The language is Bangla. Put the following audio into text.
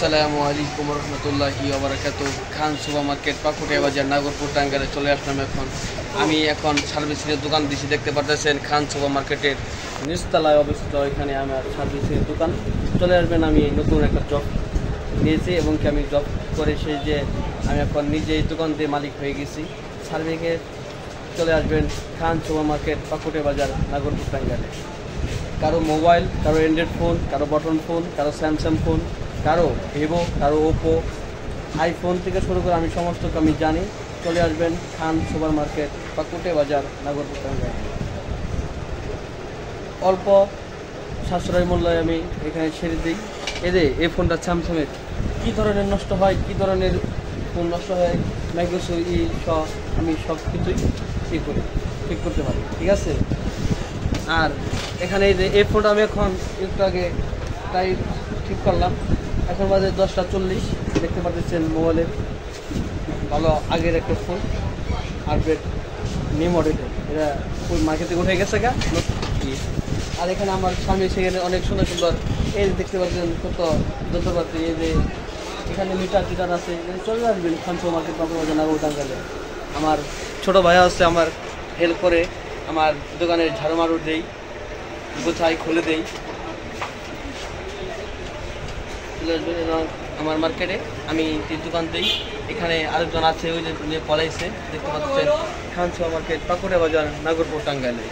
আসসালামু আলাইকুম রহমতুল্লাহি ওয়া বারাকাতুহু। খান সুপার মার্কেট পাকুড়িয়া বাজার নাগরপুর টাঙ্গাইলে চলে আসলাম। আমি এখন সার্ভিসিংয়ের দোকান দিচ্ছি। দেখতে পাচ্ছেন খান সুপার মার্কেটের নিচতলায় অবস্থিত। এখানে আমার সার্ভিসিংয়ের দোকান। চলে আসবেন। আমি নতুন একটা জব নিয়েছি এবং আমি জব করে যে আমি এখন নিজেই দোকান দিয়ে মালিক হয়ে গেছি। সার্ভিসিংয়ে চলে আসবেন খান সুপার মার্কেট পাকুড়িয়া বাজার নাগরপুর টাঙ্গাইলে। কারো মোবাইল, কারো অ্যান্ড্রয়েড ফোন, কারো বটন ফোন, কারো স্যামসাং ফোন, কারো ভিভো, কারো ওপো, আইফোন থেকে শুরু করে আমি সমস্ত আমি জানি। চলে আসবেন খান সুপার মার্কেট পাকুড়িয়া বাজার নাগরপুর টাঙ্গাইল। অল্প সাশ্রয় মূল্যে আমি এখানে ছেড়ে দিই। এই ফোনটা স্যামসাংয়ের কী ধরনের নষ্ট হয়, কী ধরনের ফোন নষ্ট হয়, মাইক্রোসো আমি সব কিছুই ঠিক করতে পারি। ঠিক আছে। আর এখানে এই ফোনটা আমি এখন একটু আগে তাই ঠিক করলাম। এখন বাজে 10:40। দেখতে পাচ্ছেন মোবাইলের ভালো আগের একটা ফোন, আপডেট নিউ মডেলের। এটা ওই মার্কেটে উঠে গেছে গা। আর এখানে আমার স্বামী সেখানে অনেক সুন্দর সুন্দর এই দেখতে পাচ্ছেন কত যন্ত্রপাতি। এখানে মিটার আছে। চলে আসবেন খান সুপার মার্কেট পাকুড়িয়া নাগরপুর টাঙ্গাইলে। আমার ছোটো ভাইয়া আছে, আমার হেল্প করে, আমার দোকানে ঝাড়ু মারু দেই, গোছাই খুলে দেই। আমার মার্কেটে আমি দোকান দিই। এখানে আরেকজন আছে, ওই যে পলাইছে। দেখতে পাচ্ছেন খান সুপার মার্কেট পাকুড়িয়া বাজার নাগরপুর টাঙ্গাইলে।